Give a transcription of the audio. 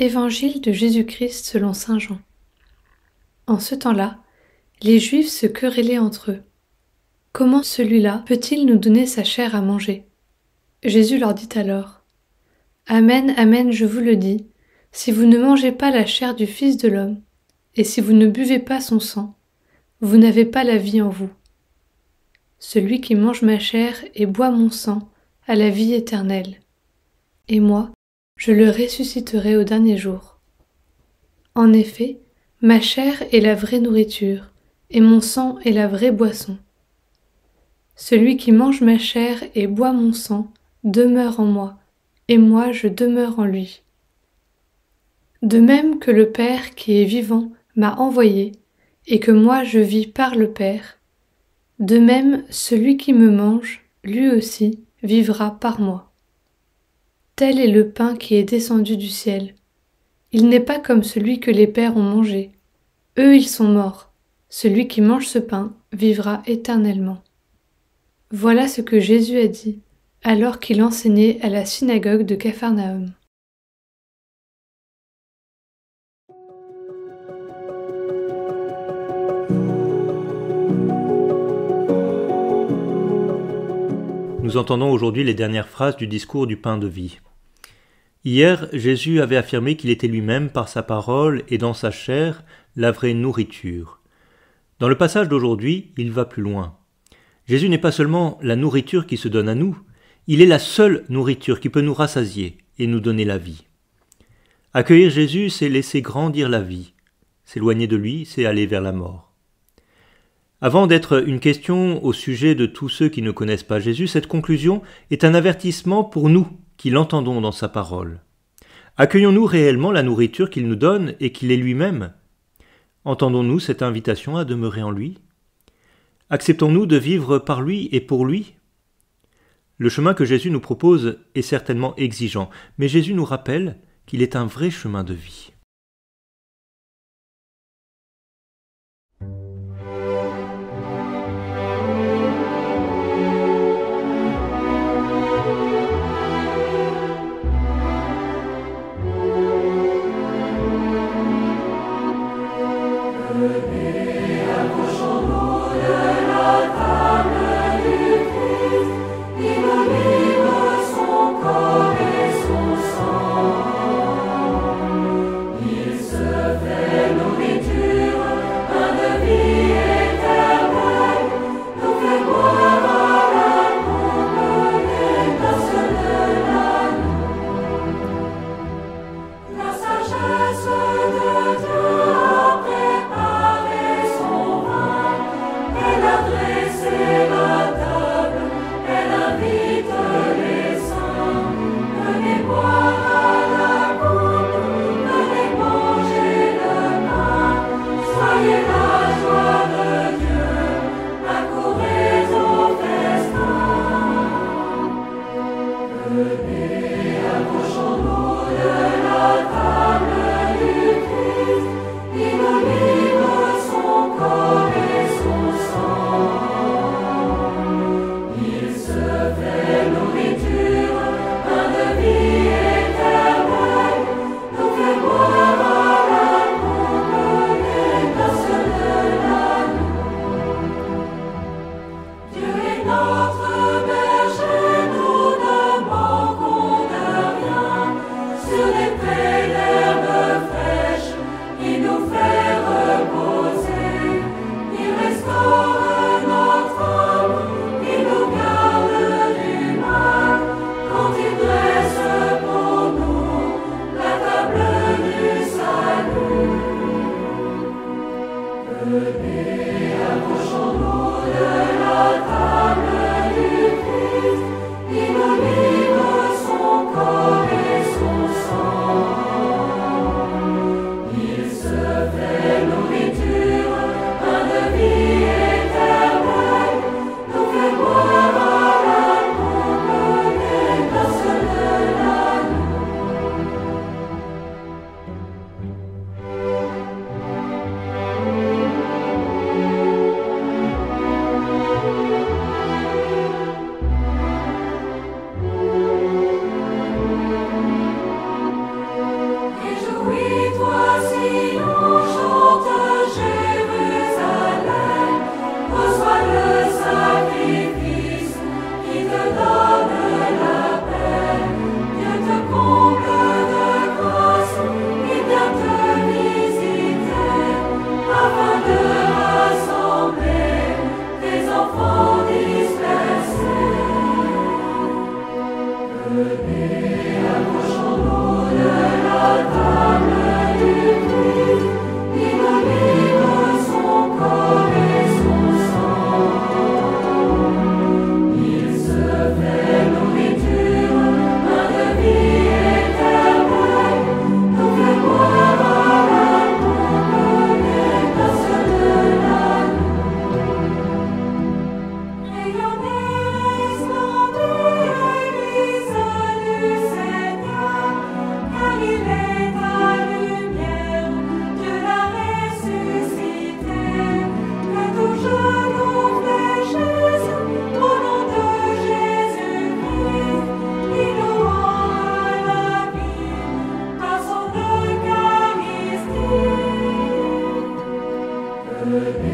Évangile de Jésus-Christ selon saint Jean. En ce temps-là, les Juifs se querellaient entre eux. Comment celui-là peut-il nous donner sa chair à manger? Jésus leur dit alors: Amen, amen, je vous le dis, si vous ne mangez pas la chair du Fils de l'homme, et si vous ne buvez pas son sang, vous n'avez pas la vie en vous. Celui qui mange ma chair et boit mon sang a la vie éternelle, et moi, je le ressusciterai au dernier jour. En effet, ma chair est la vraie nourriture, et mon sang est la vraie boisson. Celui qui mange ma chair et boit mon sang demeure en moi, et moi je demeure en lui. De même que le Père qui est vivant m'a envoyé, et que moi je vis par le Père, de même celui qui me mange, lui aussi, vivra par moi. Tel est le pain qui est descendu du ciel. Il n'est pas comme celui que les pères ont mangé. Eux, ils sont morts. Celui qui mange ce pain vivra éternellement. Voilà ce que Jésus a dit, alors qu'il enseignait à la synagogue de Capharnaüm. Nous entendons aujourd'hui les dernières phrases du discours du pain de vie. Hier, Jésus avait affirmé qu'il était lui-même, par sa parole et dans sa chair, la vraie nourriture. Dans le passage d'aujourd'hui, il va plus loin. Jésus n'est pas seulement la nourriture qui se donne à nous, il est la seule nourriture qui peut nous rassasier et nous donner la vie. Accueillir Jésus, c'est laisser grandir la vie. S'éloigner de lui, c'est aller vers la mort. Avant d'être une question au sujet de tous ceux qui ne connaissent pas Jésus, cette conclusion est un avertissement pour nous qui l'entendons dans sa parole. Accueillons-nous réellement la nourriture qu'il nous donne et qu'il est lui-même? Entendons-nous cette invitation à demeurer en lui? Acceptons-nous de vivre par lui et pour lui? Le chemin que Jésus nous propose est certainement exigeant, mais Jésus nous rappelle qu'il est un vrai chemin de vie. et